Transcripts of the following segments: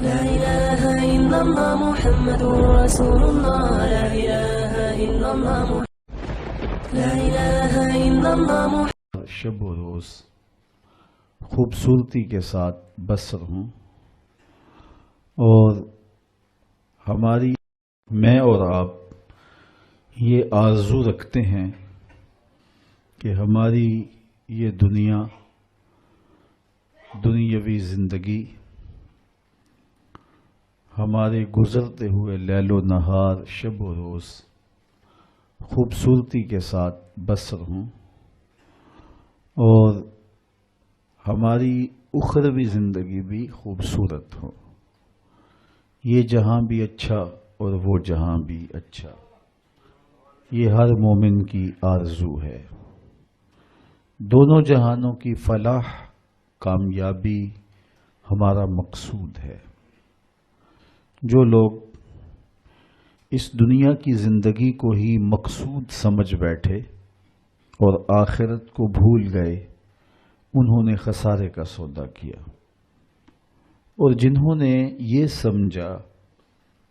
لا إله إلا الله محمد رسول الله. لا إله إلا الله لا إله إلا الله محمد. شب و روز خوبصورتی کے ساتھ بسر ہوں، اور ہماری میں اور آپ یہ آرزو رکھتے ہیں کہ ہماری یہ دنیاوی زندگی ہمارے گزرتے ہوئے لیل و نہار شب و روز خوبصورتی کے ساتھ بسر ہوں، اور ہماری اخروی زندگی بھی خوبصورت ہو، یہ جہاں بھی اچھا اور وہ جہاں بھی اچھا، یہ ہر مومن کی آرزو ہے۔ دونوں جہانوں کی فلاح کامیابی ہمارا مقصود ہے۔ جو لوگ اس دنیا کی زندگی کو ہی مقصود سمجھ بیٹھے اور آخرت کو بھول گئے، انہوں نے خسارے کا سودا کیا، اور جنہوں نے یہ سمجھا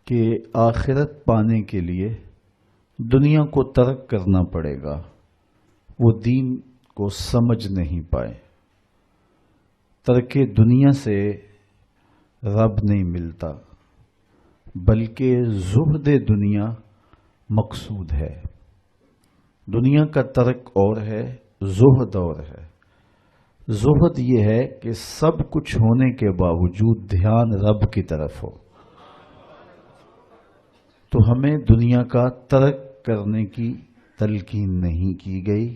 کہ آخرت پانے کے لیے دنیا کو ترک کرنا پڑے گا، وہ دین کو سمجھ نہیں پائے۔ ترک دنیا سے رب نہیں ملتا، بلکہ زہد دنیا مقصود ہے۔ دنیا کا ترک اور ہے، زہد اور ہے۔ زہد یہ ہے کہ سب کچھ ہونے کے باوجود دھیان رب کی طرف ہو۔ تو ہمیں دنیا کا ترک کرنے کی تلقین نہیں کی گئی،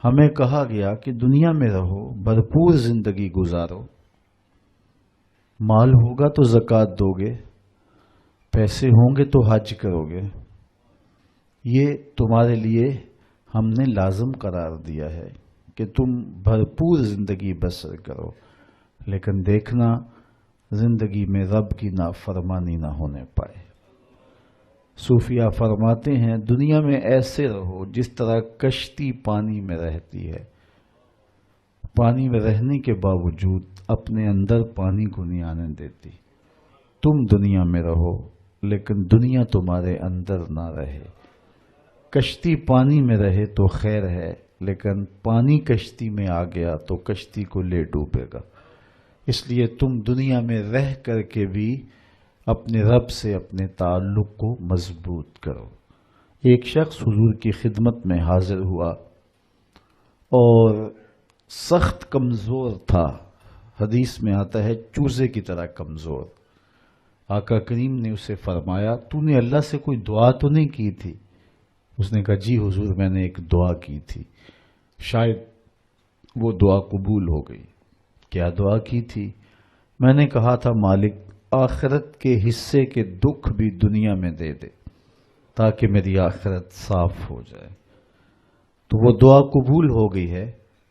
ہمیں کہا گیا کہ دنیا میں رہو، بھرپور زندگی گزارو، مال ہوگا تو زکوٰۃ دو گے، پیسے ہوں گے تو حج کرو گے، یہ تمہارے لیے ہم نے لازم قرار دیا ہے کہ تم بھرپور زندگی بسر کرو، لیکن دیکھنا زندگی میں رب کی نافرمانی نہ ہونے پائے۔ صوفیہ فرماتے ہیں دنیا میں ایسے رہو جس طرح کشتی پانی میں رہتی ہے، پانی میں رہنے کے باوجود اپنے اندر پانی کو نہیں آنے دیتی۔ تم دنیا میں رہو لیکن دنیا تمہارے اندر نہ رہے۔ کشتی پانی میں رہے تو خیر ہے، لیکن پانی کشتی میں آ گیا تو کشتی کو لے ڈوبے گا۔ اس لیے تم دنیا میں رہ کر کے بھی اپنے رب سے اپنے تعلق کو مضبوط کرو۔ ایک شخص حضور کی خدمت میں حاضر ہوا اور سخت کمزور تھا، حدیث میں آتا ہے چوزے کی طرح کمزور۔ آقا کریم نے اسے فرمایا تو نے اللہ سے کوئی دعا تو نہیں کی تھی؟ اس نے کہا جی حضور میں نے ایک دعا کی تھی، شاید وہ دعا قبول ہو گئی۔ کیا دعا کی تھی؟ میں نے کہا تھا مالک آخرت کے حصے کے دکھ بھی دنیا میں دے دے تاکہ میری آخرت صاف ہو جائے۔ تو وہ دعا قبول ہو گئی ہے۔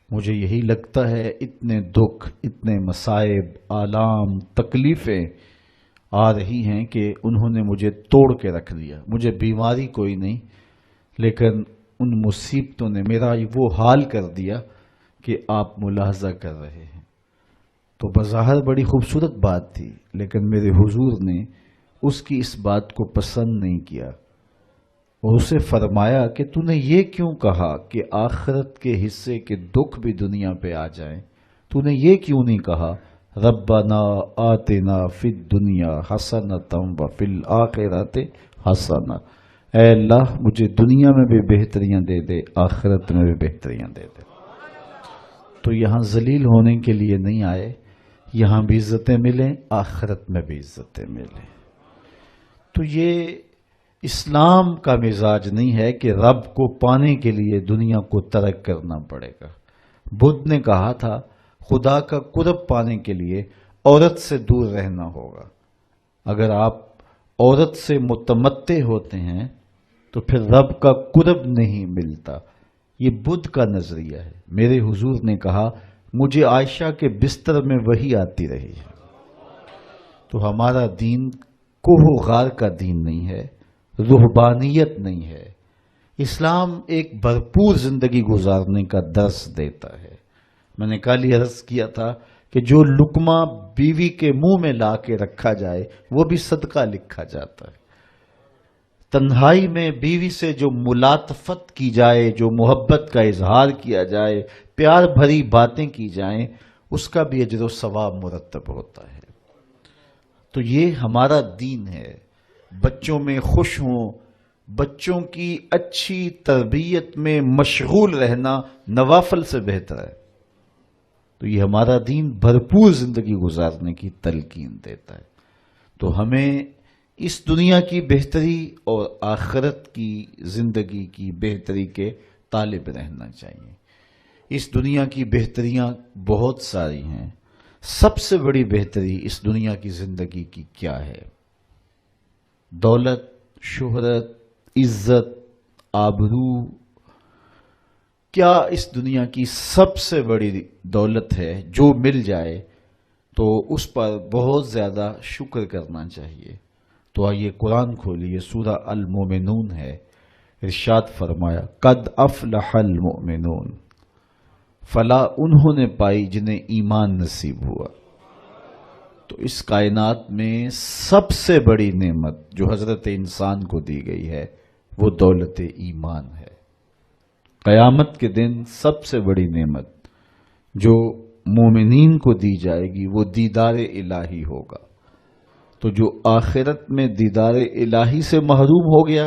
مجھے یہی لگتا ہے اتنے دکھ، اتنے مصائب، آلام، تکلیفیں آ رہی ہیں کہ انہوں نے مجھے توڑ کے رکھ دیا۔ مجھے بیماری کوئی نہیں، لیکن ان مصیبتوں نے میرا وہ حال کر دیا کہ آپ ملاحظہ کر رہے ہیں۔ تو بظاہر بڑی خوبصورت بات تھی، لیکن میرے حضور نے اس کی اس بات کو پسند نہیں کیا، اور اسے فرمایا کہ تو نے یہ کیوں کہا کہ آخرت کے حصے کے دکھ بھی دنیا پہ آ جائیں؟ تو نے یہ کیوں نہیں کہا ربنا آتنا فی الدنیا حسنۃ وفی الآخرۃ حسنۃ؟ اے اللہ مجھے دنیا میں بھی بہتریاں دے دے، آخرت میں بھی بہتریاں دے دے۔ تو یہاں ذلیل ہونے کے لیے نہیں آئے، یہاں بھی عزتیں ملیں، آخرت میں بھی عزتیں ملیں۔ تو یہ اسلام کا مزاج نہیں ہے کہ رب کو پانے کے لیے دنیا کو ترک کرنا پڑے گا۔ بدھ نے کہا تھا خدا کا قرب پانے کے لیے عورت سے دور رہنا ہوگا۔ اگر آپ عورت سے متمتع ہوتے ہیں تو پھر رب کا قرب نہیں ملتا۔ یہ بدھ کا نظریہ ہے۔ میرے حضور نے کہا مجھے عائشہ کے بستر میں وحی آتی رہی ہے۔ تو ہمارا دین کوہ و غار کا دین نہیں ہے، رہبانیت نہیں ہے۔ اسلام ایک بھرپور زندگی گزارنے کا درس دیتا ہے۔ میں نے کل ہی عرض کیا تھا کہ جو لقمہ بیوی کے منہ میں لا کے رکھا جائے وہ بھی صدقہ لکھا جاتا ہے۔ تنہائی میں بیوی سے جو ملاطفت کی جائے، جو محبت کا اظہار کیا جائے، پیار بھری باتیں کی جائیں، اس کا بھی اجر و ثواب مرتب ہوتا ہے۔ تو یہ ہمارا دین ہے۔ بچوں میں خوش ہوں، بچوں کی اچھی تربیت میں مشغول رہنا نوافل سے بہتر ہے۔ تو یہ ہمارا دین بھرپور زندگی گزارنے کی تلقین دیتا ہے۔ تو ہمیں اس دنیا کی بہتری اور آخرت کی زندگی کی بہتری کے طالب رہنا چاہیے۔ اس دنیا کی بہتریاں بہت ساری ہیں۔ سب سے بڑی بہتری اس دنیا کی زندگی کی کیا ہے؟ دولت، شہرت، عزت، آبرو، کیا اس دنیا کی سب سے بڑی دولت ہے؟ جو مل جائے تو اس پر بہت زیادہ شکر کرنا چاہیے۔ تو آئیے قرآن کھولیے، سورہ المومنون ہے، ارشاد فرمایا قد افلح المؤمنون، فلاح انہوں نے پائی جنہیں ایمان نصیب ہوا۔ تو اس کائنات میں سب سے بڑی نعمت جو حضرت انسان کو دی گئی ہے وہ دولت ایمان ہے۔ قیامت کے دن سب سے بڑی نعمت جو مومنین کو دی جائے گی وہ دیدار الہی ہوگا۔ تو جو آخرت میں دیدار الہی سے محروم ہو گیا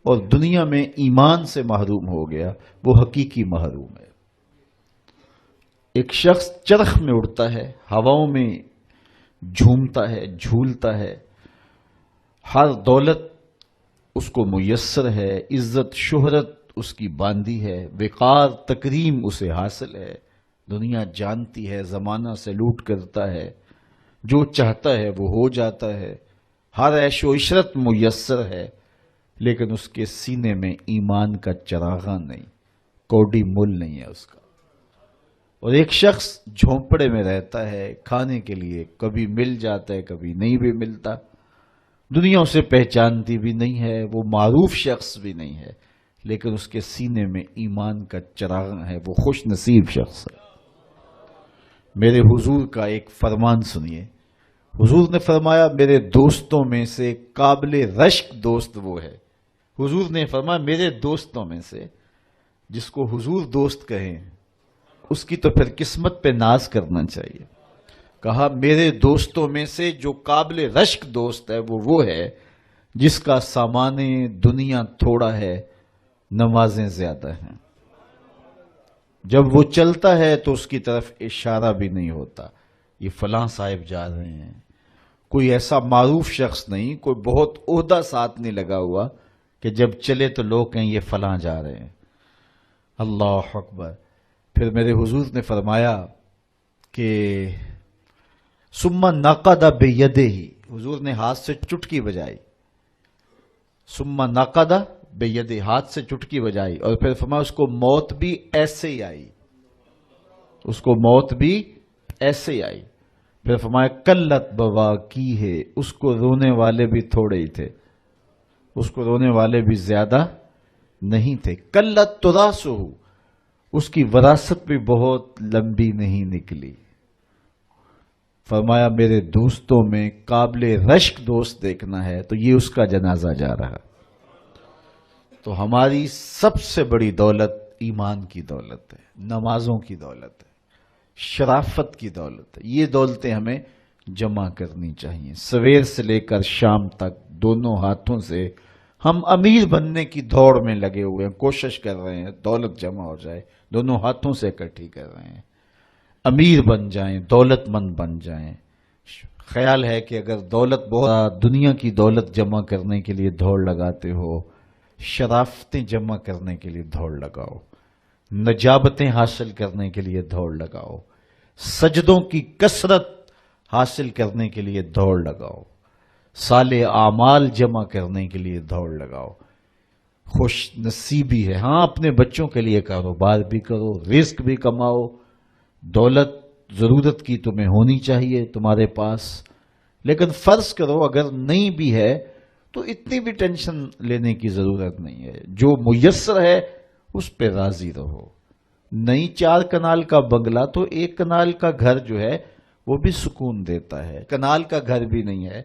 اور دنیا میں ایمان سے محروم ہو گیا وہ حقیقی محروم ہے۔ ایک شخص چرخ میں اڑتا ہے، ہواؤں میں جھومتا ہے، جھولتا ہے، ہر دولت اس کو میسر ہے، عزت شہرت اس کی باندھی ہے، وقار تکریم اسے حاصل ہے، دنیا جانتی ہے، زمانہ سے لوٹ کرتا ہے، جو چاہتا ہے وہ ہو جاتا ہے، ہر عیش و عشرت میسر ہے، لیکن اس کے سینے میں ایمان کا چراغاں نہیں، کوڈی مول نہیں ہے اس کا۔ اور ایک شخص جھونپڑے میں رہتا ہے، کھانے کے لیے کبھی مل جاتا ہے کبھی نہیں بھی ملتا، دنیا اسے پہچانتی بھی نہیں ہے، وہ معروف شخص بھی نہیں ہے، لیکن اس کے سینے میں ایمان کا چراغاں ہے، وہ خوش نصیب شخص ہے۔ میرے حضور کا ایک فرمان سنیے، حضور نے فرمایا میرے دوستوں میں سے قابل رشک دوست وہ ہے۔ حضور نے فرمایا میرے دوستوں میں سے، جس کو حضور دوست کہیں اس کی تو پھر قسمت پہ ناز کرنا چاہیے۔ کہا میرے دوستوں میں سے جو قابل رشک دوست ہے وہ ہے جس کا سامان دنیا تھوڑا ہے، نمازیں زیادہ ہیں۔ جب وہ چلتا ہے تو اس کی طرف اشارہ بھی نہیں ہوتا، یہ فلاں صاحب جا رہے ہیں، کوئی ایسا معروف شخص نہیں، کوئی بہت عہدہ ساتھ نہیں لگا ہوا کہ جب چلے تو لوگ کہیں یہ فلاں جا رہے ہیں۔ اللہ اکبر۔ پھر میرے حضور نے فرمایا کہ ثم نقد بیدہ، حضور نے ہاتھ سے چٹکی بجائی، ثم نقد بیدہ، ہاتھ سے چٹکی بجائی، اور پھر فرمایا اس کو موت بھی ایسے ہی آئی، اس کو موت بھی ایسے ہی آئی۔ پھر فرمایا قلت بواکی ہے، اس کو رونے والے بھی تھوڑے ہی تھے، اس کو رونے والے بھی زیادہ نہیں تھے۔ قلت تراسہ، اس کی وراثت بھی بہت لمبی نہیں نکلی۔ فرمایا میرے دوستوں میں قابل رشک دوست دیکھنا ہے تو یہ اس کا جنازہ جا رہا۔ تو ہماری سب سے بڑی دولت ایمان کی دولت ہے، نمازوں کی دولت ہے، شرافت کی دولت ہے۔ یہ دولتیں ہمیں جمع کرنی چاہیے۔ سویر سے لے کر شام تک دونوں ہاتھوں سے ہم امیر بننے کی دوڑ میں لگے ہوئے ہیں، کوشش کر رہے ہیں دولت جمع ہو جائے، دونوں ہاتھوں سے اکٹھی کر رہے ہیں، امیر بن جائیں، دولت مند بن جائیں۔ خیال ہے کہ اگر دولت بہت، دنیا کی دولت جمع کرنے کے لیے دوڑ لگاتے ہو، شرافتیں جمع کرنے کے لیے دوڑ لگاؤ، نجابتیں حاصل کرنے کے لیے دوڑ لگاؤ، سجدوں کی کثرت حاصل کرنے کے لیے دوڑ لگاؤ، صالح اعمال جمع کرنے کے لیے دوڑ لگاؤ۔ خوش نصیبی ہے، ہاں اپنے بچوں کے لیے کاروبار بھی کرو، رزق بھی کماؤ، دولت ضرورت کی تمہیں ہونی چاہیے تمہارے پاس، لیکن فرض کرو اگر نہیں بھی ہے تو اتنی بھی ٹینشن لینے کی ضرورت نہیں ہے، جو میسر ہے اس پہ راضی رہو۔ نہیں 4 کنال کا بنگلہ تو 1 کنال کا گھر جو ہے وہ بھی سکون دیتا ہے. کنال کا گھر بھی نہیں ہے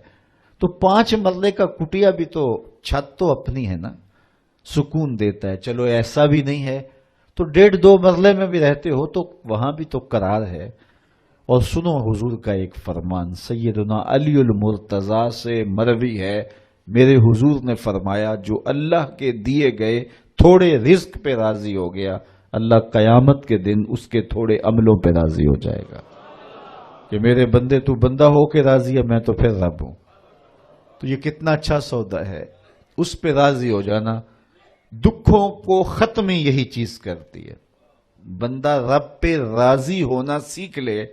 تو 5 مرلے کا کٹیا بھی تو چھت تو اپنی ہے نا, سکون دیتا ہے. چلو ایسا بھی نہیں ہے تو 1.5-2 مرلے میں بھی رہتے ہو تو وہاں بھی تو قرار ہے. اور سنو حضور کا ایک فرمان, سیدنا علی المرتضیٰ سے مروی ہے, میرے حضور نے فرمایا جو اللہ کے دیے گئے تھوڑے رزق پہ راضی ہو گیا, اللہ قیامت کے دن اس کے تھوڑے عملوں پہ راضی ہو جائے گا کہ میرے بندے تو بندہ ہو کے راضی ہے, میں تو پھر رب ہوں. تو یہ کتنا اچھا سودا ہے, اس پہ راضی ہو جانا. دکھوں کو ختم یہی چیز کرتی ہے. بندہ رب پہ راضی ہونا سیکھ لے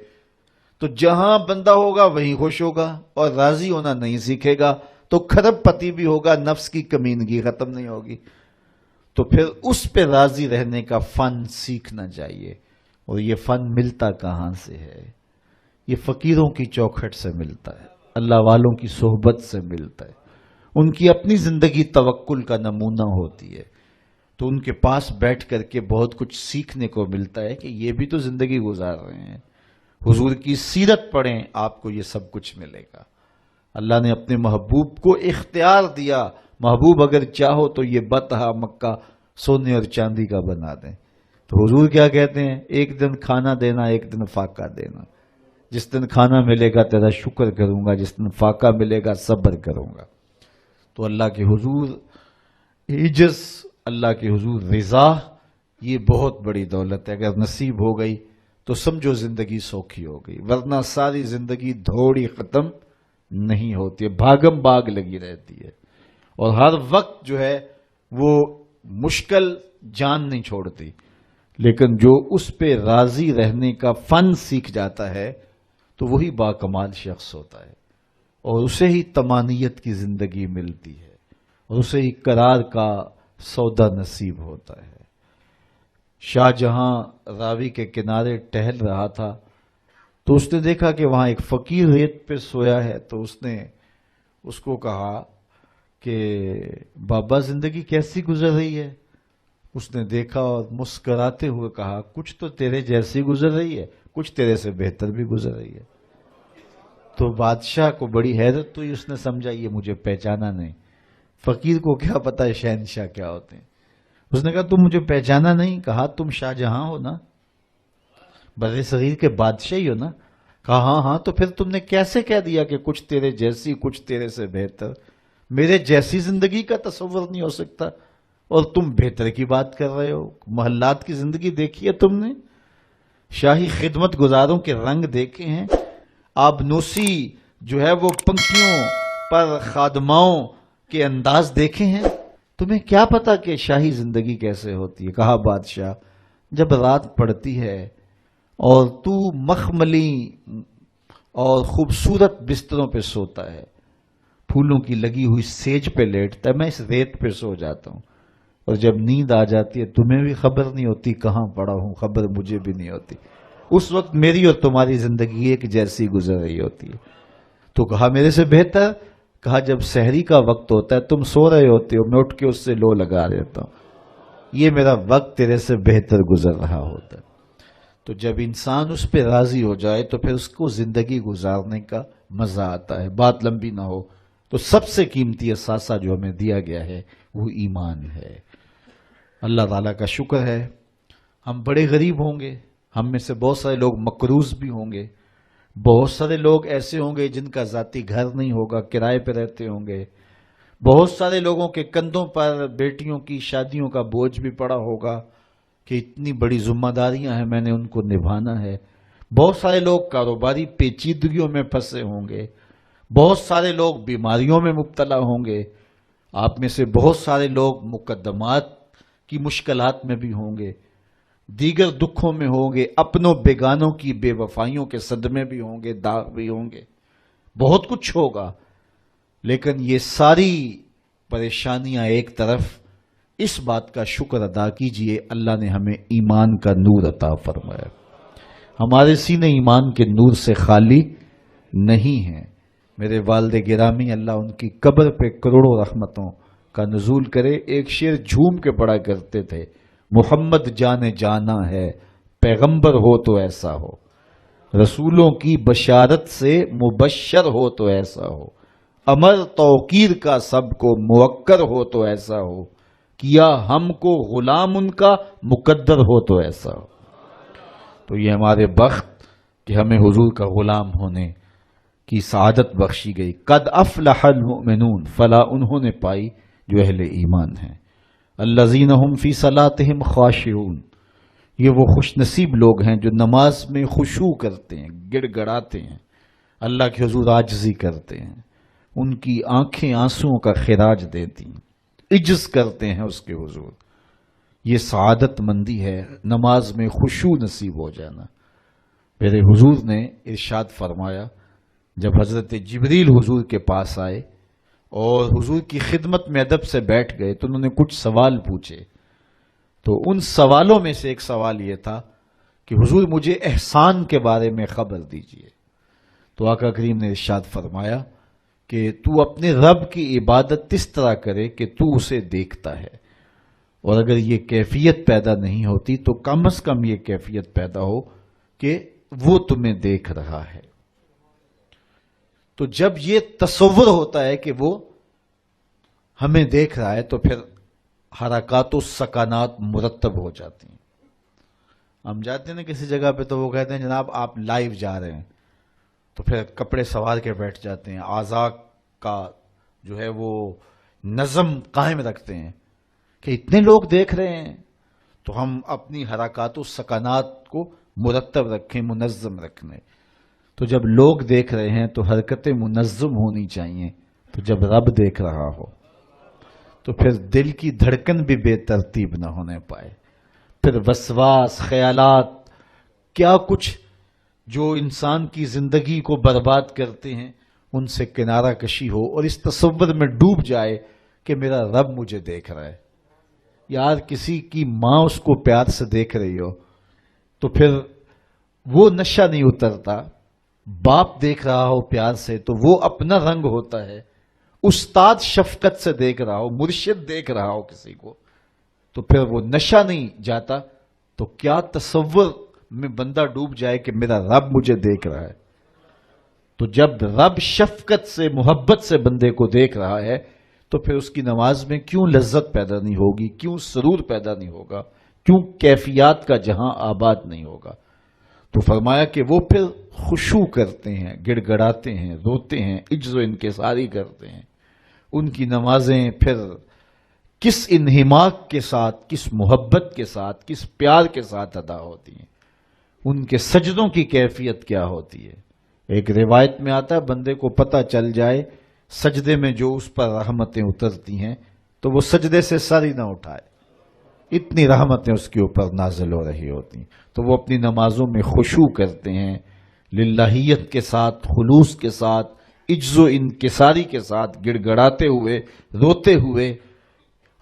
تو جہاں بندہ ہوگا وہیں خوش ہوگا, اور راضی ہونا نہیں سیکھے گا تو کھرب پتی بھی ہوگا, نفس کی کمینگی ختم نہیں ہوگی. تو پھر اس پہ راضی رہنے کا فن سیکھنا چاہیے. اور یہ فن ملتا کہاں سے ہے؟ یہ فقیروں کی چوکھٹ سے ملتا ہے, اللہ والوں کی صحبت سے ملتا ہے, ان کی اپنی زندگی توکل کا نمونہ ہوتی ہے. تو ان کے پاس بیٹھ کر کے بہت کچھ سیکھنے کو ملتا ہے کہ یہ بھی تو زندگی گزار رہے ہیں. حضور کی سیرت پڑھیں, آپ کو یہ سب کچھ ملے گا. اللہ نے اپنے محبوب کو اختیار دیا, محبوب اگر چاہو تو یہ بطحا مکہ سونے اور چاندی کا بنا دیں. تو حضور کیا کہتے ہیں, ایک دن کھانا دینا, ایک دن فاقہ دینا. جس دن کھانا ملے گا تیرا شکر کروں گا, جس دن فاقہ ملے گا صبر کروں گا. تو اللہ کے حضور عجز, اللہ کے حضور رضا, یہ بہت بڑی دولت ہے. اگر نصیب ہو گئی تو سمجھو زندگی سوکھی ہو گئی, ورنہ ساری زندگی دھوڑی ختم نہیں ہوتی ہے, بھاگم بھاگ لگی رہتی ہے. اور ہر وقت جو ہے وہ مشکل جان نہیں چھوڑتی. لیکن جو اس پہ راضی رہنے کا فن سیکھ جاتا ہے تو وہی باکمال شخص ہوتا ہے, اور اسے ہی طمانیت کی زندگی ملتی ہے, اور اسے ہی قرار کا سودا نصیب ہوتا ہے. شاہ جہاں راوی کے کنارے ٹہل رہا تھا تو اس نے دیکھا کہ وہاں ایک فقیر ریت پہ سویا ہے. تو اس نے اس کو کہا کہ بابا زندگی کیسی گزر رہی ہے؟ اس نے دیکھا اور مسکراتے ہوئے کہا کچھ تو تیرے جیسی گزر رہی ہے, کچھ تیرے سے بہتر بھی گزر رہی ہے. تو بادشاہ کو بڑی حیرت ہوئی, اس نے سمجھا یہ مجھے پہچانا نہیں. فقیر کو کیا پتا ہے شہنشاہ کیا ہوتے ہیں. اس نے کہا تم مجھے پہچانا نہیں؟ کہا تم شاہ جہاں ہو نا, بر صغیر کے بادشاہ ہی ہو نا؟ کہا ہاں ہاں. تو پھر تم نے کیسے کہہ دیا کہ کچھ تیرے جیسی کچھ تیرے سے بہتر؟ میرے جیسی زندگی کا تصور نہیں ہو سکتا, اور تم بہتر کی بات کر رہے ہو. محلات کی زندگی دیکھی ہے تم نے؟ شاہی خدمت گزاروں کے رنگ دیکھے ہیں؟ آبنوسی جو ہے وہ پنکھیوں پر خادماؤں کے انداز دیکھے ہیں؟ تمہیں کیا پتا کہ شاہی زندگی کیسے ہوتی ہے؟ کہا بادشاہ جب رات پڑتی ہے اور تو مخملی اور خوبصورت بستروں پہ سوتا ہے, پھولوں کی لگی ہوئی سیج پہ لیٹتا ہے, میں اس ریت پہ سو جاتا ہوں, اور جب نیند آ جاتی ہے تمہیں بھی خبر نہیں ہوتی کہاں پڑا ہوں, خبر مجھے بھی نہیں ہوتی. اس وقت میری اور تمہاری زندگی ایک جیسی گزر رہی ہوتی ہے. تو کہا میرے سے بہتر؟ کہا جب سحری کا وقت ہوتا ہے تم سو رہے ہوتے ہو, میں اٹھ کے اس سے لو لگا دیتا ہوں, یہ میرا وقت تیرے سے بہتر گزر رہا ہوتا ہے. تو جب انسان اس پہ راضی ہو جائے تو پھر اس کو زندگی گزارنے کا مزہ آتا ہے. بات لمبی نہ ہو تو سب سے قیمتی اثاثہ جو ہمیں دیا گیا ہے وہ ایمان ہے. اللہ تعالیٰ کا شکر ہے ہم بڑے غریب ہوں گے, ہم میں سے بہت سارے لوگ مقروض بھی ہوں گے, بہت سارے لوگ ایسے ہوں گے جن کا ذاتی گھر نہیں ہوگا, کرائے پہ رہتے ہوں گے, بہت سارے لوگوں کے کندھوں پر بیٹیوں کی شادیوں کا بوجھ بھی پڑا ہوگا کہ اتنی بڑی ذمہ داریاں ہیں, میں نے ان کو نبھانا ہے. بہت سارے لوگ کاروباری پیچیدگیوں میں پھنسے ہوں گے, بہت سارے لوگ بیماریوں میں مبتلا ہوں گے, آپ میں سے بہت سارے لوگ مقدمات کی مشکلات میں بھی ہوں گے, دیگر دکھوں میں ہوں گے, اپنوں بیگانوں کی بے وفائیوں کے صدمے بھی ہوں گے, داغ بھی ہوں گے, بہت کچھ ہوگا. لیکن یہ ساری پریشانیاں ایک طرف, اس بات کا شکر ادا کیجئے اللہ نے ہمیں ایمان کا نور عطا فرمایا. ہمارے سینے ایمان کے نور سے خالی نہیں ہیں. میرے والد گرامی اللہ ان کی قبر پہ کروڑوں رحمتوں کا نزول کرے, ایک شعر جھوم کے پڑھا کرتے تھے, محمد جان جانا ہے پیغمبر ہو تو ایسا ہو. رسولوں کی بشارت سے مبشر ہو تو ایسا ہو، امر توقیر کا سب کو موکر ہو تو ایسا ہو، کیا ہم کو غلام ان کا مقدر ہو تو ایسا ہو۔ تو یہ ہمارے بخت کہ ہمیں حضور کا غلام ہونے کی سعادت بخشی گئی۔ قد افلح المؤمنون، فلاح انہوں نے پائی جو اہل ایمان ہیں۔ الذین هم فی صلاتہم خاشعون، یہ وہ خوش نصیب لوگ ہیں جو نماز میں خشوع کرتے ہیں، گڑ گڑاتے ہیں، اللہ کے حضور عاجزی کرتے ہیں، ان کی آنکھیں آنسوؤں کا خراج دیتی ہیں، عجز کرتے ہیں اس کے حضور۔ یہ سعادت مندی ہے، نماز میں خشوع نصیب ہو جانا۔ میرے حضور نے ارشاد فرمایا، جب حضرت جبریل حضور کے پاس آئے اور حضور کی خدمت میں ادب سے بیٹھ گئے تو انہوں نے کچھ سوال پوچھے، تو ان سوالوں میں سے ایک سوال یہ تھا کہ حضور مجھے احسان کے بارے میں خبر دیجئے۔ تو آقا کریم نے ارشاد فرمایا کہ تو اپنے رب کی عبادت اس طرح کرے کہ تو اسے دیکھتا ہے، اور اگر یہ کیفیت پیدا نہیں ہوتی تو کم از کم یہ کیفیت پیدا ہو کہ وہ تمہیں دیکھ رہا ہے۔ تو جب یہ تصور ہوتا ہے کہ وہ ہمیں دیکھ رہا ہے تو پھر حرکات و سکانات مرتب ہو جاتی ہیں۔ ہم جاتے ہیں نا کسی جگہ پہ تو وہ کہتے ہیں جناب آپ لائیو جا رہے ہیں، تو پھر کپڑے سوار کے بیٹھ جاتے ہیں، اعضاء کا جو ہے وہ نظم قائم رکھتے ہیں کہ اتنے لوگ دیکھ رہے ہیں تو ہم اپنی حرکات و سکانات کو مرتب رکھیں، منظم رکھیں۔ تو جب لوگ دیکھ رہے ہیں تو حرکتیں منظم ہونی چاہیے، تو جب رب دیکھ رہا ہو تو پھر دل کی دھڑکن بھی بے ترتیب نہ ہونے پائے، پھر وسواس، خیالات، کیا کچھ جو انسان کی زندگی کو برباد کرتے ہیں ان سے کنارہ کشی ہو، اور اس تصور میں ڈوب جائے کہ میرا رب مجھے دیکھ رہا ہے۔ یار کسی کی ماں اس کو پیار سے دیکھ رہی ہو تو پھر وہ نشہ نہیں اترتا، باپ دیکھ رہا ہو پیار سے تو وہ اپنا رنگ ہوتا ہے، استاد شفقت سے دیکھ رہا ہو، مرشد دیکھ رہا ہو کسی کو تو پھر وہ نشہ نہیں جاتا، تو کیا تصور میں بندہ ڈوب جائے کہ میرا رب مجھے دیکھ رہا ہے۔ تو جب رب شفقت سے، محبت سے بندے کو دیکھ رہا ہے تو پھر اس کی نماز میں کیوں لذت پیدا نہیں ہوگی، کیوں سرور پیدا نہیں ہوگا، کیوں کیفیات کا جہاں آباد نہیں ہوگا۔ تو فرمایا کہ وہ پھر خشوع کرتے ہیں، گڑ گڑاتے ہیں، روتے ہیں، عجز و انکساری کرتے ہیں۔ ان کی نمازیں پھر کس انہماک کے ساتھ، کس محبت کے ساتھ، کس پیار کے ساتھ ادا ہوتی ہیں، ان کے سجدوں کی کیفیت کیا ہوتی ہے۔ ایک روایت میں آتا ہے بندے کو پتہ چل جائے سجدے میں جو اس پر رحمتیں اترتی ہیں تو وہ سجدے سے سر ہی نہ اٹھائے، اتنی رحمتیں اس کے اوپر نازل ہو رہی ہوتی ہیں۔ تو وہ اپنی نمازوں میں خشوع کرتے ہیں، للہیت کے ساتھ، خلوص کے ساتھ، عجز و انکساری کے ساتھ، گڑ گڑاتے ہوئے، روتے ہوئے۔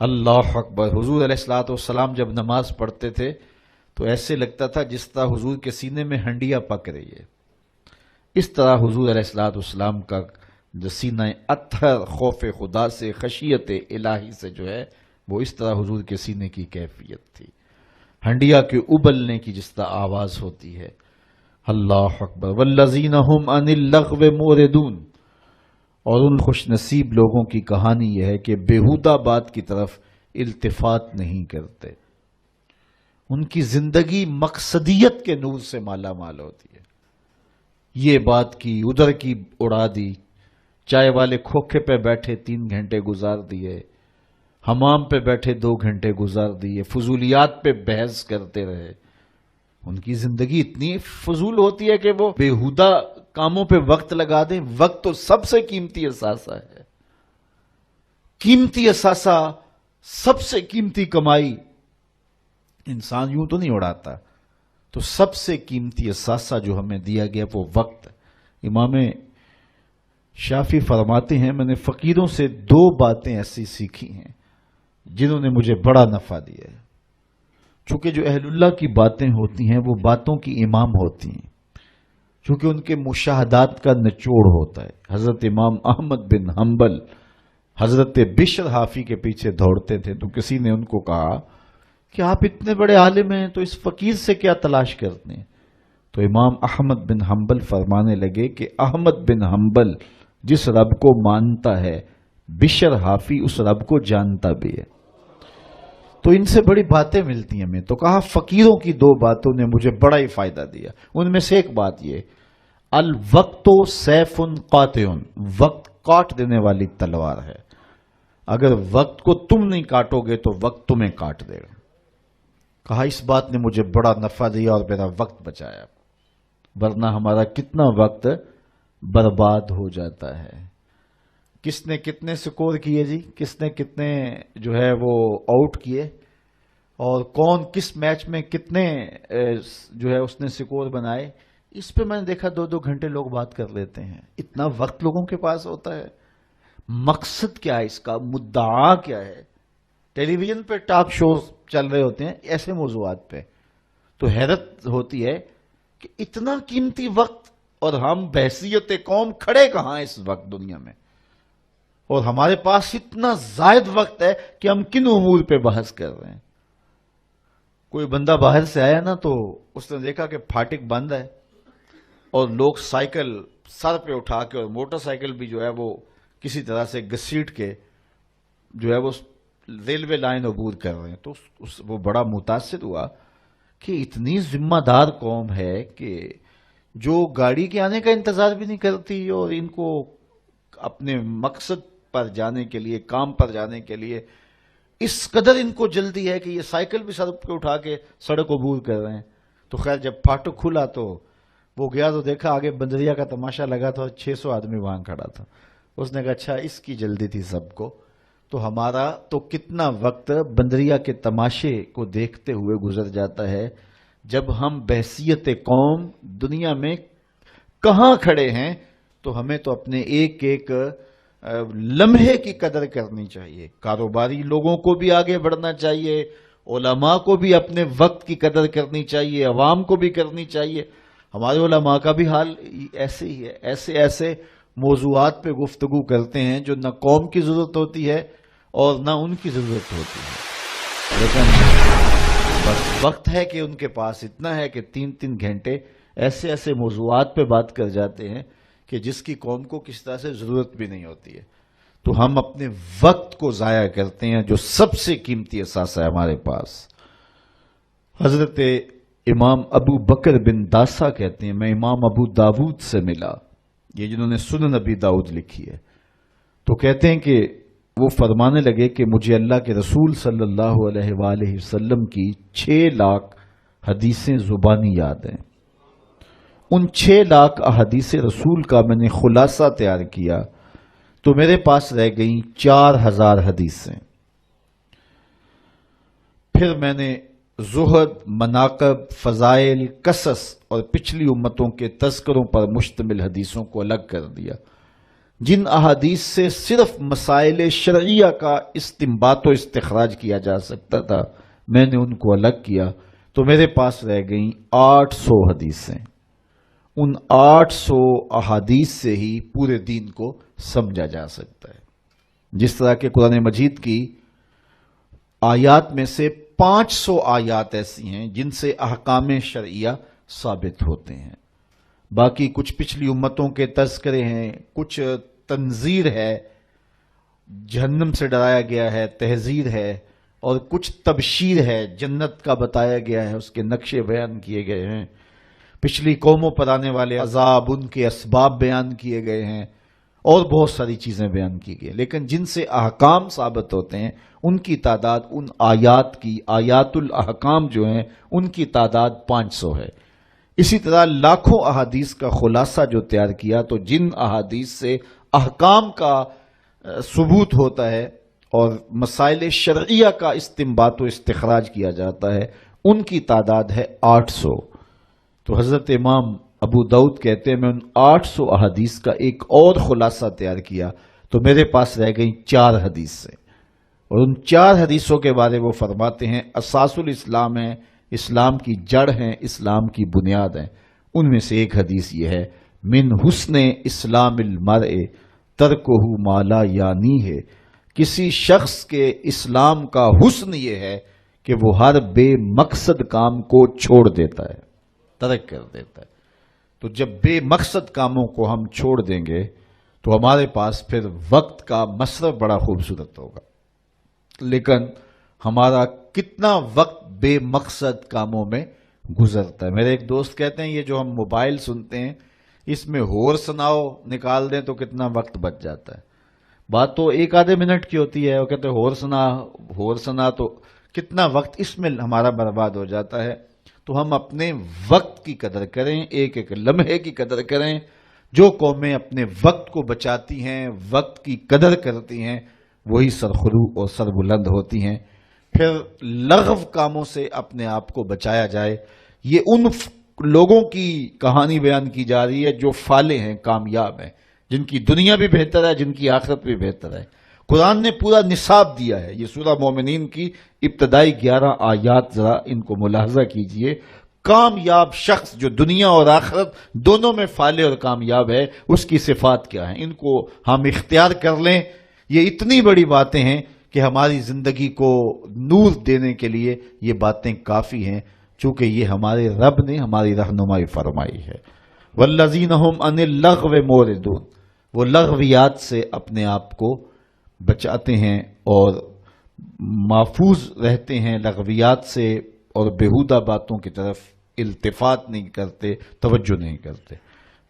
اللہ اکبر۔ حضور علیہ الصلوۃ والسلام جب نماز پڑھتے تھے تو ایسے لگتا تھا جس طرح حضور کے سینے میں ہنڈیا پک رہی ہے۔ اس طرح حضور علیہ الصلوۃ والسلام کا جو سینہ اطہر خوف خدا سے، خشیت الہی سے جو ہے، وہ اس طرح حضور کے سینے کی کیفیت تھی، ہنڈیا کے ابلنے کی جس طرح آواز ہوتی ہے۔ اللہ اکبر۔ والذین هم عن اللغو معرضون، اور ان خوش نصیب لوگوں کی کہانی یہ ہے کہ بیہودہ بات کی طرف التفات نہیں کرتے، ان کی زندگی مقصدیت کے نور سے مالا مال ہوتی ہے۔ یہ بات کی، ادھر کی اڑا دی، چائے والے کھوکھے پہ بیٹھے 3 گھنٹے گزار دیے، حمام پہ بیٹھے 2 گھنٹے گزار دیے، فضولیات پہ بحث کرتے رہے۔ ان کی زندگی اتنی فضول ہوتی ہے کہ وہ بیہودہ کاموں پہ وقت لگا دیں۔ وقت تو سب سے قیمتی اثاثہ ہے، قیمتی اثاثہ، سب سے قیمتی کمائی۔ انسان یوں تو نہیں اڑاتا، تو سب سے قیمتی اثاثہ جو ہمیں دیا گیا وہ وقت۔ امام شافعی فرماتے ہیں میں نے فقیروں سے 2 باتیں ایسی سیکھی ہیں جنہوں نے مجھے بڑا نفع دیا ہے۔ چونکہ جو اہل اللہ کی باتیں ہوتی ہیں وہ باتوں کی امام ہوتی ہیں، چونکہ ان کے مشاہدات کا نچوڑ ہوتا ہے۔ حضرت امام احمد بن حنبل حضرت بشر حافی کے پیچھے دوڑتے تھے، تو کسی نے ان کو کہا کہ آپ اتنے بڑے عالم ہیں تو اس فقیر سے کیا تلاش کرتے ہیں؟ تو امام احمد بن حنبل فرمانے لگے کہ احمد بن حنبل جس رب کو مانتا ہے بشر حافی اس رب کو جانتا بھی ہے. تو ان سے بڑی باتیں ملتی ہیں ہمیں. تو کہا فقیروں کی دو باتوں نے مجھے بڑا ہی فائدہ دیا. ان میں سے ایک بات یہ، الوقت سیف قاطع، وقت کاٹ دینے والی تلوار ہے. اگر وقت کو تم نہیں کاٹو گے تو وقت تمہیں کاٹ دے گا. کہا اس بات نے مجھے بڑا نفع دیا اور میرا وقت بچایا، ورنہ ہمارا کتنا وقت برباد ہو جاتا ہے. کس نے کتنے سکور کیے جی، کس نے کتنے جو ہے وہ آؤٹ کیے، اور کون کس میچ میں کتنے جو ہے اس نے سکور بنائے، اس پہ میں نے دیکھا 2-2 گھنٹے لوگ بات کر لیتے ہیں. اتنا وقت لوگوں کے پاس ہوتا ہے. مقصد کیا ہے اس کا، مدعا کیا ہے؟ ٹیلی ویژن پہ ٹاک شوز چل رہے ہوتے ہیں ایسے موضوعات پہ. تو حیرت ہوتی ہے کہ اتنا قیمتی وقت اور ہم بحیثیت قوم کھڑے کہاں اس وقت دنیا میں، اور ہمارے پاس اتنا زائد وقت ہے کہ ہم کن امور پہ بحث کر رہے ہیں. کوئی بندہ باہر سے آیا نا تو اس نے دیکھا کہ پھاٹک بند ہے اور لوگ سائیکل سر پہ اٹھا کے اور موٹر سائیکل بھی جو ہے وہ کسی طرح سے گھسیٹ کے جو ہے وہ ریلوے لائن عبور کر رہے ہیں. تو وہ بڑا متاثر ہوا کہ اتنی ذمہ دار قوم ہے کہ جو گاڑی کے آنے کا انتظار بھی نہیں کرتی اور ان کو اپنے مقصد پر جانے کے لیے، کام پر جانے کے لیے اس قدر ان کو جلدی ہے کہ یہ سائیکل بھی سڑک پہ اٹھا کے سڑک عبور کر رہے ہیں. تو خیر جب پھاٹک کھلا تو وہ گیا تو دیکھا آگے بندریا کا تماشا لگا تھا اور 600 آدمی وہاں کھڑا تھا. اس نے کہا اچھا اس کی جلدی تھی سب کو. تو ہمارا تو کتنا وقت بندریا کے تماشے کو دیکھتے ہوئے گزر جاتا ہے جب ہم بحیثیت قوم دنیا میں کہاں کھڑے ہیں. تو ہمیں تو اپنے ایک ایک لمحے کی قدر کرنی چاہیے. کاروباری لوگوں کو بھی آگے بڑھنا چاہیے، علماء کو بھی اپنے وقت کی قدر کرنی چاہیے، عوام کو بھی کرنی چاہیے. ہمارے علماء کا بھی حال ایسے ہی ہے. ایسے ایسے موضوعات پہ گفتگو کرتے ہیں جو نہ قوم کی ضرورت ہوتی ہے اور نہ ان کی ضرورت ہوتی ہے، لیکن بس وقت ہے کہ ان کے پاس اتنا ہے کہ 3-3 گھنٹے ایسے ایسے موضوعات پہ بات کر جاتے ہیں کہ جس کی قوم کو کس طرح سے ضرورت بھی نہیں ہوتی ہے. تو ہم اپنے وقت کو ضائع کرتے ہیں جو سب سے قیمتی اثاثہ ہے ہمارے پاس. حضرت امام ابو بکر بن داسا کہتے ہیں میں امام ابو داود سے ملا، یہ جنہوں نے سنن ابی داؤد لکھی ہے. تو کہتے ہیں کہ وہ فرمانے لگے کہ مجھے اللہ کے رسول صلی اللہ علیہ وآلہ وسلم کی 6 لاکھ حدیثیں زبانی یاد ہیں. ان 6 لاکھ احادیث رسول کا میں نے خلاصہ تیار کیا تو میرے پاس رہ گئیں 4000 حدیثیں. پھر میں نے زہد، مناقب، فضائل، قصص اور پچھلی امتوں کے تذکروں پر مشتمل حدیثوں کو الگ کر دیا. جن احادیث سے صرف مسائل شرعیہ کا استنباط و استخراج کیا جا سکتا تھا میں نے ان کو الگ کیا تو میرے پاس رہ گئیں 800 حدیثیں. ان 800 احادیث سے ہی پورے دین کو سمجھا جا سکتا ہے. جس طرح کہ قرآن مجید کی آیات میں سے 500 آیات ایسی ہیں جن سے احکام شرعیہ ثابت ہوتے ہیں. باقی کچھ پچھلی امتوں کے تذکرے ہیں، کچھ تنذیر ہے، جہنم سے ڈرایا گیا ہے، تحذیر ہے، اور کچھ تبشیر ہے، جنت کا بتایا گیا ہے، اس کے نقشے بیان کیے گئے ہیں. پچھلی قوموں پر آنے والے عذاب، ان کے اسباب بیان کیے گئے ہیں، اور بہت ساری چیزیں بیان کی گئی. لیکن جن سے احکام ثابت ہوتے ہیں ان کی تعداد، ان آیات کی، آیات الاحکام جو ہیں ان کی تعداد 500 ہے. اسی طرح لاکھوں احادیث کا خلاصہ جو تیار کیا تو جن احادیث سے احکام کا ثبوت ہوتا ہے اور مسائل شرعیہ کا استنباط و استخراج کیا جاتا ہے ان کی تعداد ہے 800. تو حضرت امام ابو داؤد کہتے ہیں میں ان 800 احادیث کا ایک اور خلاصہ تیار کیا تو میرے پاس رہ گئیں 4 حدیثیں. اور ان 4 حدیثوں کے بارے وہ فرماتے ہیں اساس الاسلام ہیں، اسلام کی جڑ ہیں، اسلام کی بنیاد ہیں. ان میں سے ایک حدیث یہ ہے من حسن اسلام المرء ترکہ ما لا یعنی ہے. کسی شخص کے اسلام کا حسن یہ ہے کہ وہ ہر بے مقصد کام کو چھوڑ دیتا ہے. ترک کر دیتا ہے۔ تو جب بے مقصد کاموں کو ہم چھوڑ دیں گے تو ہمارے پاس پھر وقت کا مصرف بڑا خوبصورت ہوگا، لیکن ہمارا کتنا وقت بے مقصد کاموں میں گزرتا ہے۔ میرے ایک دوست کہتے ہیں یہ جو ہم موبائل سنتے ہیں اس میں ہور سناؤ نکال دیں تو کتنا وقت بچ جاتا ہے۔ بات تو ایک آدھے منٹ کی ہوتی ہے، وہ کہتے ہیں ہور سنا تو کتنا وقت اس میں ہمارا برباد ہو جاتا ہے۔ تو ہم اپنے وقت کی قدر کریں، ایک ایک لمحے کی قدر کریں۔ جو قومیں اپنے وقت کو بچاتی ہیں، وقت کی قدر کرتی ہیں، وہی سرخرو اور سربلند ہوتی ہیں۔ پھر لغو کاموں سے اپنے آپ کو بچایا جائے۔ یہ ان لوگوں کی کہانی بیان کی جا رہی ہے جو فالح ہیں، کامیاب ہیں، جن کی دنیا بھی بہتر ہے، جن کی آخرت بھی بہتر ہے۔ قرآن نے پورا نصاب دیا ہے۔ یہ سورہ مومنین کی ابتدائی 11 آیات ذرا ان کو ملاحظہ کیجئے۔ کامیاب شخص جو دنیا اور آخرت دونوں میں فالح اور کامیاب ہے، اس کی صفات کیا ہیں، ان کو ہم اختیار کر لیں۔ یہ اتنی بڑی باتیں ہیں کہ ہماری زندگی کو نور دینے کے لیے یہ باتیں کافی ہیں، چونکہ یہ ہمارے رب نے ہماری رہنمائی فرمائی ہے۔ والذین هم عن اللغو معرضون، وہ لغویات سے اپنے آپ کو بچاتے ہیں اور محفوظ رہتے ہیں لغویات سے، اور بیہودہ باتوں کی طرف التفات نہیں کرتے، توجہ نہیں کرتے۔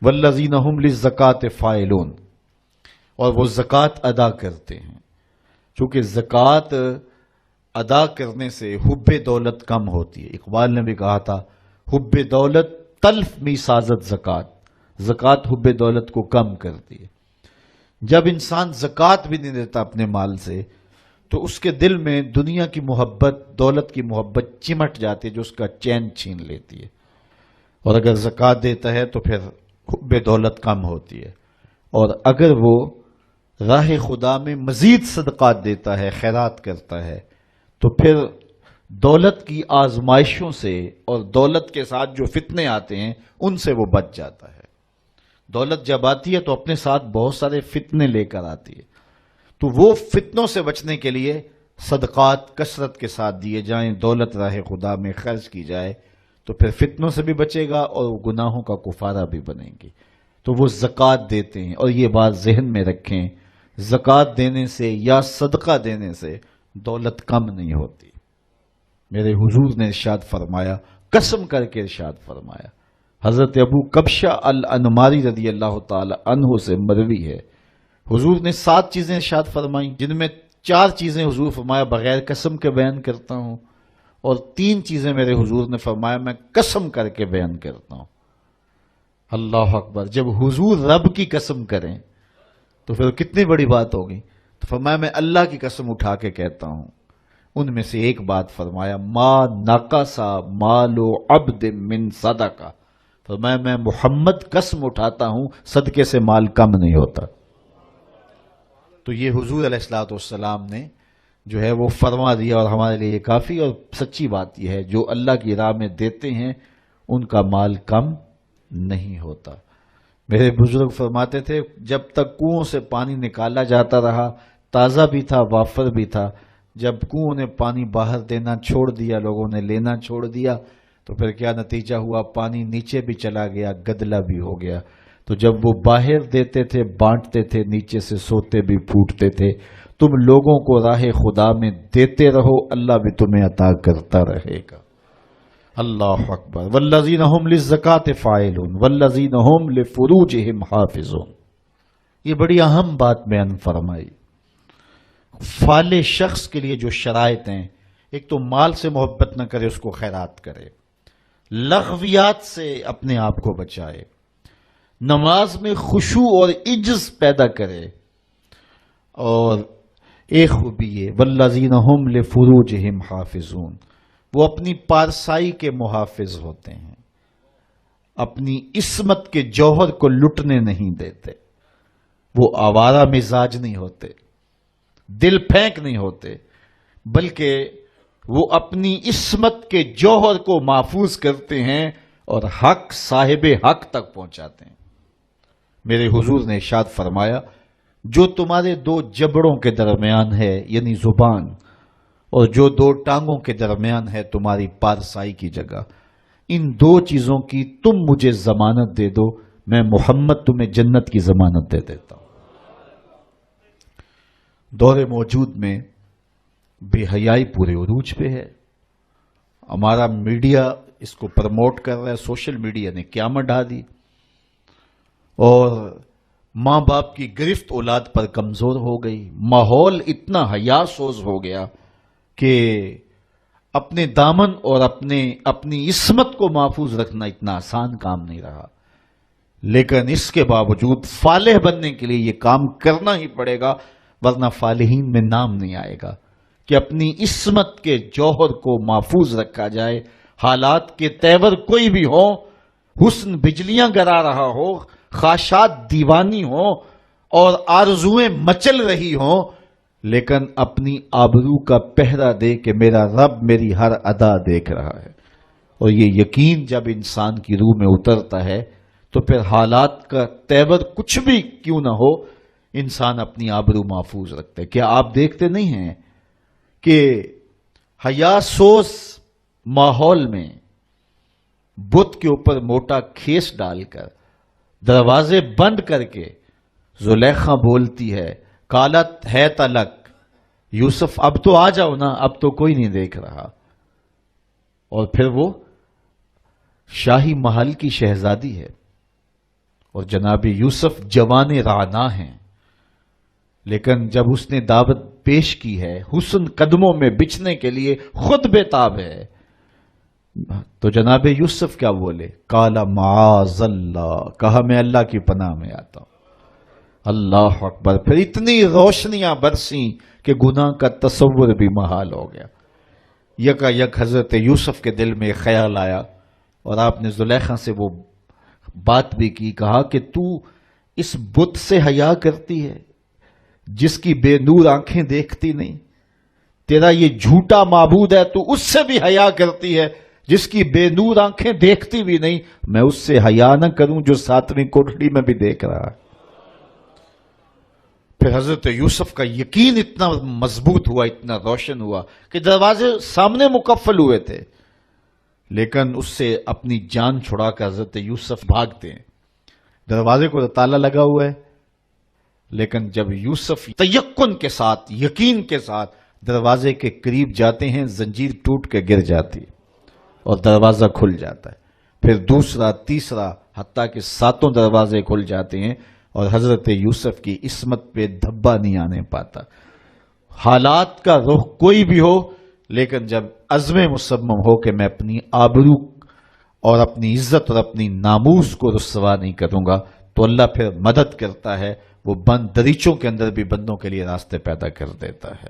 والذین هم للزکاۃ فاعلون، اور وہ زکوٰۃ ادا کرتے ہیں، چونکہ زکوٰۃ ادا کرنے سے حب دولت کم ہوتی ہے۔ اقبال نے بھی کہا تھا حب دولت تلف می سازت زکوٰۃ، زکوٰۃ حب دولت کو کم کرتی ہے۔ جب انسان زکوٰۃ بھی نہیں دیتا اپنے مال سے تو اس کے دل میں دنیا کی محبت، دولت کی محبت چمٹ جاتی ہے جو اس کا چین چھین لیتی ہے، اور اگر زکوٰۃ دیتا ہے تو پھر حب دولت کم ہوتی ہے۔ اور اگر وہ راہ خدا میں مزید صدقات دیتا ہے، خیرات کرتا ہے، تو پھر دولت کی آزمائشوں سے اور دولت کے ساتھ جو فتنے آتے ہیں ان سے وہ بچ جاتا ہے۔ دولت جب آتی ہے تو اپنے ساتھ بہت سارے فتنے لے کر آتی ہے، تو وہ فتنوں سے بچنے کے لیے صدقات کثرت کے ساتھ دیے جائیں، دولت راہ خدا میں خرچ کی جائے، تو پھر فتنوں سے بھی بچے گا اور گناہوں کا کفارہ بھی بنے گی۔ تو وہ زکوٰۃ دیتے ہیں، اور یہ بات ذہن میں رکھیں، زکوٰۃ دینے سے یا صدقہ دینے سے دولت کم نہیں ہوتی۔ میرے حضور نے ارشاد فرمایا، قسم کر کے ارشاد فرمایا، حضرت ابو کبشہ الانماری رضی اللہ تعالی عنہ سے مروی ہے، حضور نے 7 چیزیں ارشاد فرمائیں، جن میں 4 چیزیں حضور فرمایا بغیر قسم کے بیان کرتا ہوں، اور 3 چیزیں میرے حضور نے فرمایا میں قسم کر کے بیان کرتا ہوں۔ اللہ اکبر! جب حضور رب کی قسم کریں تو پھر کتنی بڑی بات ہوگی۔ تو فرمایا میں اللہ کی قسم اٹھا کے کہتا ہوں۔ ان میں سے ایک بات فرمایا، ما نقصا مال عبد من صدقہ، فرمایا میں محمد قسم اٹھاتا ہوں صدقے سے مال کم نہیں ہوتا۔ تو یہ حضور علیہ الصلوۃ والسلام نے جو ہے وہ فرما دیا، اور ہمارے لیے یہ کافی اور سچی بات یہ ہے، جو اللہ کی راہ میں دیتے ہیں ان کا مال کم نہیں ہوتا۔ میرے بزرگ فرماتے تھے جب تک کنویں سے پانی نکالا جاتا رہا، تازہ بھی تھا وافر بھی تھا، جب کنویں نے پانی باہر دینا چھوڑ دیا، لوگوں نے لینا چھوڑ دیا، تو پھر کیا نتیجہ ہوا؟ پانی نیچے بھی چلا گیا، گدلا بھی ہو گیا۔ تو جب وہ باہر دیتے تھے، بانٹتے تھے، نیچے سے سوتے بھی پھوٹتے تھے۔ تم لوگوں کو راہ خدا میں دیتے رہو، اللہ بھی تمہیں عطا کرتا رہے گا۔ اللہ اکبر! والذین هم للزکاۃ فاعلون والذین هم لفروجهم حافظون، یہ بڑی اہم بات بیان فرمائی۔ فالح شخص کے لیے جو شرائط ہیں، ایک تو مال سے محبت نہ کرے، اس کو خیرات کرے، لغویات سے اپنے آپ کو بچائے، نماز میں خشوع اور عجز پیدا کرے، اور ایک خوبی ہے والذین هم لفروجهم حافظون، وہ اپنی پارسائی کے محافظ ہوتے ہیں، اپنی عصمت کے جوہر کو لٹنے نہیں دیتے، وہ آوارہ مزاج نہیں ہوتے، دل پھینک نہیں ہوتے، بلکہ وہ اپنی عصمت کے جوہر کو محفوظ کرتے ہیں اور حق صاحب حق تک پہنچاتے ہیں۔ میرے حضور نے ارشاد فرمایا، جو تمہارے 2 جبڑوں کے درمیان ہے، یعنی زبان، اور جو 2 ٹانگوں کے درمیان ہے تمہاری پارسائی کی جگہ، ان دو چیزوں کی تم مجھے ضمانت دے دو، میں محمد تمہیں جنت کی ضمانت دے دیتا ہوں۔ دور موجود میں بے حیائی پورے عروج پہ ہے، ہمارا میڈیا اس کو پروموٹ کر رہا ہے، سوشل میڈیا نے قیامت ڈھا دی، اور ماں باپ کی گرفت اولاد پر کمزور ہو گئی، ماحول اتنا حیا سوز ہو گیا کہ اپنے دامن اور اپنی عصمت کو محفوظ رکھنا اتنا آسان کام نہیں رہا، لیکن اس کے باوجود فالح بننے کے لیے یہ کام کرنا ہی پڑے گا، ورنہ فالحین میں نام نہیں آئے گا، کہ اپنی عصمت کے جوہر کو محفوظ رکھا جائے، حالات کے تیور کوئی بھی ہو، حسن بجلیاں گرا رہا ہو، خواہشات دیوانی ہو اور آرزویں مچل رہی ہوں، لیکن اپنی آبرو کا پہرا دے کہ میرا رب میری ہر ادا دیکھ رہا ہے، اور یہ یقین جب انسان کی روح میں اترتا ہے تو پھر حالات کا تیور کچھ بھی کیوں نہ ہو، انسان اپنی آبرو محفوظ رکھتا ہے۔ کیا آپ دیکھتے نہیں ہیں کہ حیا سوز ماحول میں بت کے اوپر موٹا کھیس ڈال کر دروازے بند کر کے زلیخا بولتی ہے قالت ہے تلک یوسف اب تو آ جاؤ نا، اب تو کوئی نہیں دیکھ رہا، اور پھر وہ شاہی محل کی شہزادی ہے اور جناب یوسف جوان رانا ہیں، لیکن جب اس نے دعوت پیش کی ہے حسن قدموں میں بچھنے کے لیے خود بےتاب ہے، تو جناب یوسف کیا بولے؟ قال معاذ اللہ، کہا میں اللہ کی پناہ میں آتا ہوں۔ اللہ اکبر! پھر اتنی روشنیاں برسیں کہ گناہ کا تصور بھی محال ہو گیا۔ یکا یک حضرت یوسف کے دل میں خیال آیا اور آپ نے زلیخا سے وہ بات بھی کی، کہا کہ تو اس بت سے حیا کرتی ہے جس کی بے نور آنکھیں دیکھتی نہیں، تیرا یہ جھوٹا معبود ہے تو اس سے بھی حیا کرتی ہے جس کی بے نور آنکھیں دیکھتی بھی نہیں، میں اس سے حیا نہ کروں جو ساتویں کوٹڑی میں بھی دیکھ رہا ہے۔ پھر حضرت یوسف کا یقین اتنا مضبوط ہوا، اتنا روشن ہوا کہ دروازے سامنے مکفل ہوئے تھے، لیکن اس سے اپنی جان چھڑا کر حضرت یوسف بھاگتے ہیں، دروازے کو تالا لگا ہوا ہے، لیکن جب یوسف تیقن کے ساتھ، یقین کے ساتھ دروازے کے قریب جاتے ہیں، زنجیر ٹوٹ کے گر جاتی اور دروازہ کھل جاتا ہے، پھر دوسرا، تیسرا، حتیٰ کہ 7 دروازے کھل جاتے ہیں، اور حضرت یوسف کی عصمت پہ دھبا نہیں آنے پاتا۔ حالات کا رخ کوئی بھی ہو، لیکن جب عزم مصمم ہو کہ میں اپنی آبرو اور اپنی عزت اور اپنی ناموس کو رسوا نہیں کروں گا، تو اللہ پھر مدد کرتا ہے، وہ بند دریچوں کے اندر بھی بندوں کے لیے راستے پیدا کر دیتا ہے۔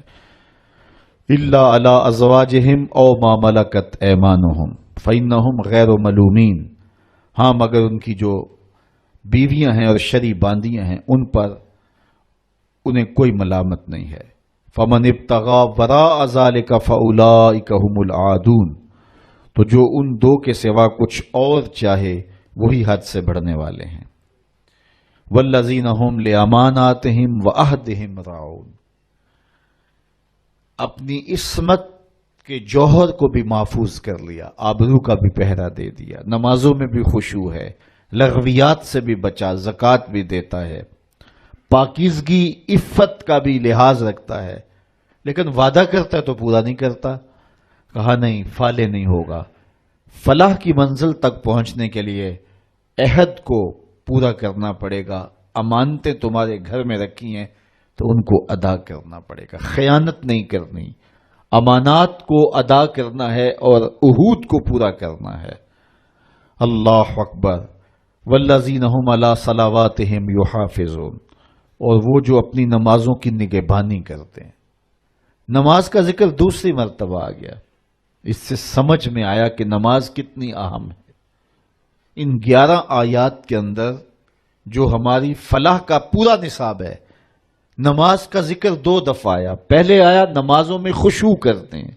الا علی ازواجہم او ما ملکت ایمانہم فانہم غیر ملومین، ہاں مگر ان کی جو بیویاں ہیں اور شرعی باندیاں ہیں ان پر انہیں کوئی ملامت نہیں ہے۔ فمن ابتغى وراء ذلك فاولئک هم العادون، تو جو ان دو کے سوا کچھ اور چاہے وہی حد سے بڑھنے والے ہیں۔ والذین هم لاماناتہم وعہدہم راعون، اپنی عصمت کے جوہر کو بھی محفوظ کر لیا، آبرو کا بھی پہرا دے دیا، نمازوں میں بھی خشوع ہے، لغویات سے بھی بچا، زکوٰۃ بھی دیتا ہے، پاکیزگی عفت کا بھی لحاظ رکھتا ہے، لیکن وعدہ کرتا ہے تو پورا نہیں کرتا، کہا نہیں فالح نہیں ہوگا۔ فلاح کی منزل تک پہنچنے کے لیے عہد کو پورا کرنا پڑے گا، امانتیں تمہارے گھر میں رکھی ہیں تو ان کو ادا کرنا پڑے گا، خیانت نہیں کرنی، امانات کو ادا کرنا ہے اور عہود کو پورا کرنا ہے۔ اللہ اکبر! والذین هم علی صلواتہم یحافظون، اور وہ جو اپنی نمازوں کی نگہبانی کرتے ہیں۔ نماز کا ذکر دوسری مرتبہ آ گیا، اس سے سمجھ میں آیا کہ نماز کتنی اہم ہے۔ ان 11 آیات کے اندر جو ہماری فلاح کا پورا نصاب ہے، نماز کا ذکر 2 دفعہ آیا، پہلے آیا نمازوں میں خشوع کرتے ہیں،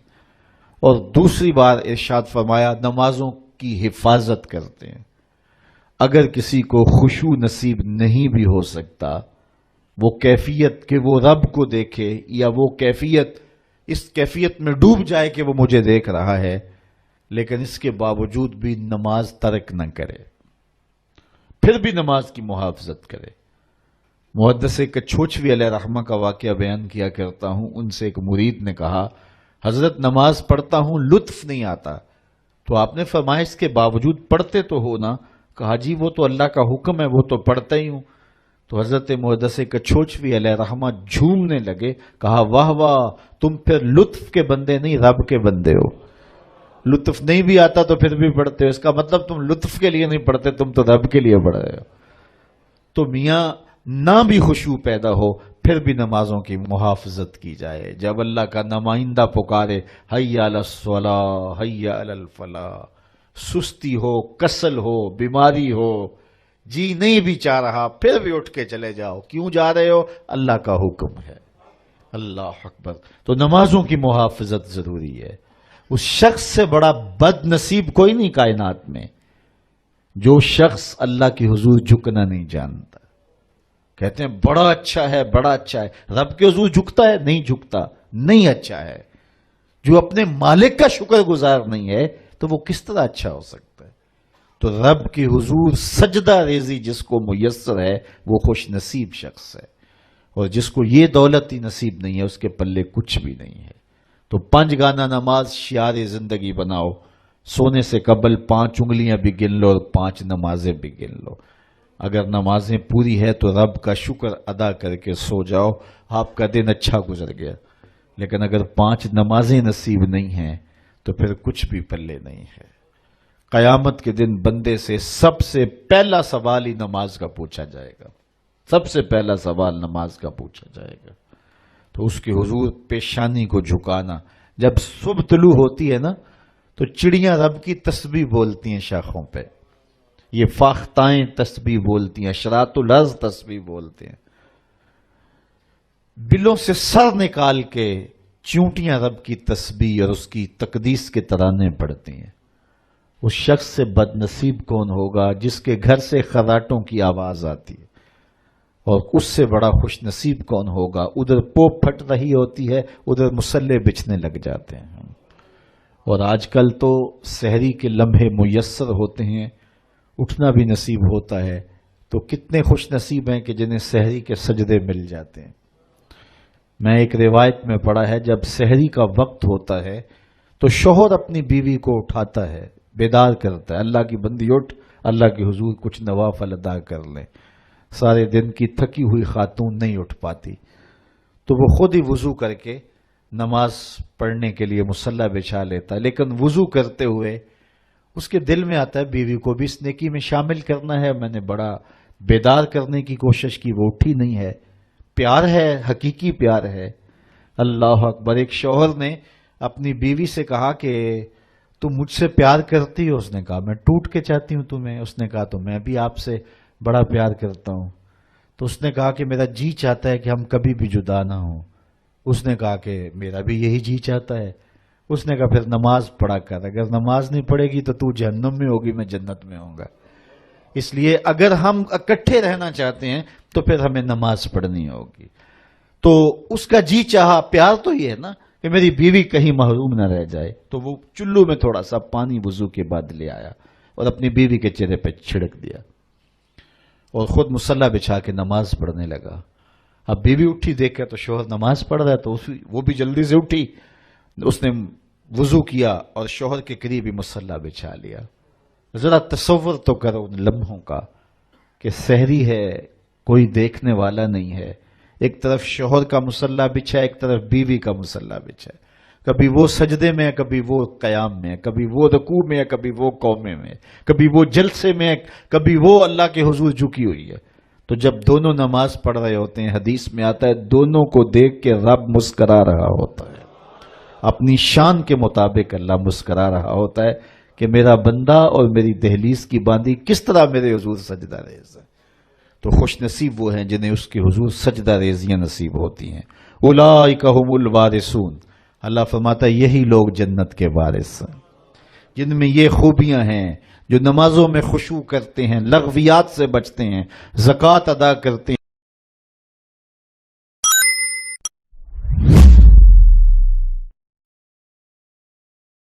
اور دوسری بار ارشاد فرمایا نمازوں کی حفاظت کرتے ہیں۔ اگر کسی کو خشوع نصیب نہیں بھی ہو سکتا، وہ کیفیت کہ وہ رب کو دیکھے، یا وہ کیفیت اس کیفیت میں ڈوب جائے کہ وہ مجھے دیکھ رہا ہے، لیکن اس کے باوجود بھی نماز ترک نہ کرے، پھر بھی نماز کی محافظت کرے۔ محدث کچھوچوی علیہ رحمہ کا واقعہ بیان کیا کرتا ہوں، ان سے ایک مرید نے کہا حضرت نماز پڑھتا ہوں لطف نہیں آتا، تو آپ نے فرمایا اس کے باوجود پڑھتے تو ہو نا؟ کہا جی وہ تو اللہ کا حکم ہے، وہ تو پڑھتا ہی ہوں۔ تو حضرت محدث کچھوچوی علیہ رحمہ جھومنے لگے، کہا واہ واہ، تم پھر لطف کے بندے نہیں رب کے بندے ہو۔ لطف نہیں بھی آتا تو پھر بھی پڑھتے ہو، اس کا مطلب تم لطف کے لیے نہیں پڑھتے، تم تو رب کے لیے پڑھ رہے ہو۔ تو میاں نہ بھی خشوع پیدا ہو پھر بھی نمازوں کی محافظت کی جائے۔ جب اللہ کا نمائندہ پکارے حی علی الصلاۃ حی علی الفلاح، سستی ہو، کسل ہو، بیماری ہو، جی نہیں بھی چاہ رہا، پھر بھی اٹھ کے چلے جاؤ۔ کیوں جا رہے ہو؟ اللہ کا حکم ہے۔ اللہ اکبر۔ تو نمازوں کی محافظت ضروری ہے۔ اس شخص سے بڑا بد نصیب کوئی نہیں کائنات میں جو شخص اللہ کی حضور جھکنا نہیں جانتا۔ کہتے ہیں بڑا اچھا ہے، بڑا اچھا ہے، رب کے حضور جھکتا ہے؟ نہیں جھکتا، نہیں اچھا ہے۔ جو اپنے مالک کا شکر گزار نہیں ہے تو وہ کس طرح اچھا ہو سکتا ہے؟ تو رب کی حضور سجدہ ریزی جس کو میسر ہے وہ خوش نصیب شخص ہے، اور جس کو یہ دولت ہی نصیب نہیں ہے اس کے پلے کچھ بھی نہیں ہے۔ تو 5 گانا نماز شعار زندگی بناؤ، سونے سے قبل 5 انگلیاں بھی گن لو اور 5 نمازیں بھی گن لو۔ اگر نمازیں پوری ہے تو رب کا شکر ادا کر کے سو جاؤ، آپ کا دن اچھا گزر گیا۔ لیکن اگر 5 نمازیں نصیب نہیں ہیں تو پھر کچھ بھی پلے نہیں ہے۔ قیامت کے دن بندے سے سب سے پہلا سوال ہی نماز کا پوچھا جائے گا، سب سے پہلا سوال نماز کا پوچھا جائے گا۔ تو اس کے حضور پیشانی کو جھکانا۔ جب صبح طلوع ہوتی ہے نا تو چڑیاں رب کی تسبیح بولتی ہیں شاخوں پہ، یہ فاختائیں تسبیح بولتی ہیں، شراط الارض تسبیح بولتے ہیں، بلوں سے سر نکال کے چونٹیاں رب کی تسبیح اور اس کی تقدیس کے ترانے پڑھتی ہیں۔ اس شخص سے بد نصیب کون ہوگا جس کے گھر سے خراٹوں کی آواز آتی ہے، اور اس سے بڑا خوش نصیب کون ہوگا ادھر پوپ پھٹ رہی ہوتی ہے، ادھر مسلح بچھنے لگ جاتے ہیں۔ اور آج کل تو سحری کے لمحے میسر ہوتے ہیں، اٹھنا بھی نصیب ہوتا ہے، تو کتنے خوش نصیب ہیں کہ جنہیں سحری کے سجدے مل جاتے ہیں۔ میں ایک روایت میں پڑھا ہے جب سحری کا وقت ہوتا ہے تو شوہر اپنی بیوی کو اٹھاتا ہے، بیدار کرتا ہے، اللہ کی بندی اٹھ، اللہ کے حضور کچھ نوافل ادا کر لیں۔ سارے دن کی تھکی ہوئی خاتون نہیں اٹھ پاتی تو وہ خود ہی وضو کر کے نماز پڑھنے کے لیے مصلی بچھا لیتا ہے، لیکن وضو کرتے ہوئے اس کے دل میں آتا ہے بیوی کو بھی اس نیکی میں شامل کرنا ہے۔ میں نے بڑا بیدار کرنے کی کوشش کی، وہ اٹھی نہیں ہے۔ پیار ہے، حقیقی پیار ہے۔ اللہ اکبر۔ ایک شوہر نے اپنی بیوی سے کہا کہ تم مجھ سے پیار کرتی ہو؟ اس نے کہا میں ٹوٹ کے چاہتی ہوں تمہیں۔ اس نے کہا تو میں بھی آپ سے بڑا پیار کرتا ہوں۔ تو اس نے کہا کہ میرا جی چاہتا ہے کہ ہم کبھی بھی جدا نہ ہوں۔ اس نے کہا کہ میرا بھی یہی جی چاہتا ہے۔ اس نے کہا پھر نماز پڑھا کر، اگر نماز نہیں پڑھے گی تو جہنم میں ہوگی، میں جنت میں ہوں گا۔ اس لیے اگر ہم اکٹھے رہنا چاہتے ہیں تو پھر ہمیں نماز پڑھنی ہوگی۔ تو اس کا جی چاہا، پیار تو یہ ہے نا کہ میری بیوی کہیں محروم نہ رہ جائے، تو وہ چلو میں تھوڑا سا پانی وضو کے بعد لے آیا اور اپنی بیوی کے چہرے پہ چھڑک دیا اور خود مصلی بچھا کے نماز پڑھنے لگا۔ اب بیوی اٹھی، دیکھا تو شوہر نماز پڑھ رہا ہے، تو وہ بھی جلدی سے اٹھی، اس نے وضو کیا اور شوہر کے قریب ہی مصلی بچھا لیا۔ ذرا تصور تو کرو ان لمحوں کا کہ سحری ہے، کوئی دیکھنے والا نہیں ہے، ایک طرف شوہر کا مصلی بچھا، ایک طرف بیوی کا مصلی بچھا، کبھی وہ سجدے میں ہے، کبھی وہ قیام میں ہے، کبھی وہ رکوع میں ہے، کبھی وہ قومے میں ہے، کبھی وہ جلسے میں ہے، کبھی وہ اللہ کے حضور جھکی ہوئی ہے۔ تو جب دونوں نماز پڑھ رہے ہوتے ہیں، حدیث میں آتا ہے دونوں کو دیکھ کے رب مسکرا رہا ہوتا ہے، اپنی شان کے مطابق اللہ مسکرا رہا ہوتا ہے کہ میرا بندہ اور میری دہلیز کی باندی کس طرح میرے حضور سجدہ ریز ہے۔ تو خوش نصیب وہ ہیں جنہیں اس کے حضور سجدہ ریزیاں نصیب ہوتی ہیں۔ اولئک ھم الوارثون، اللہ فرماتا ہے یہی لوگ جنت کے وارث ہیں جن میں یہ خوبیاں ہیں، جو نمازوں میں خشوع کرتے ہیں، لغویات سے بچتے ہیں، زکوٰۃ ادا کرتے ہیں۔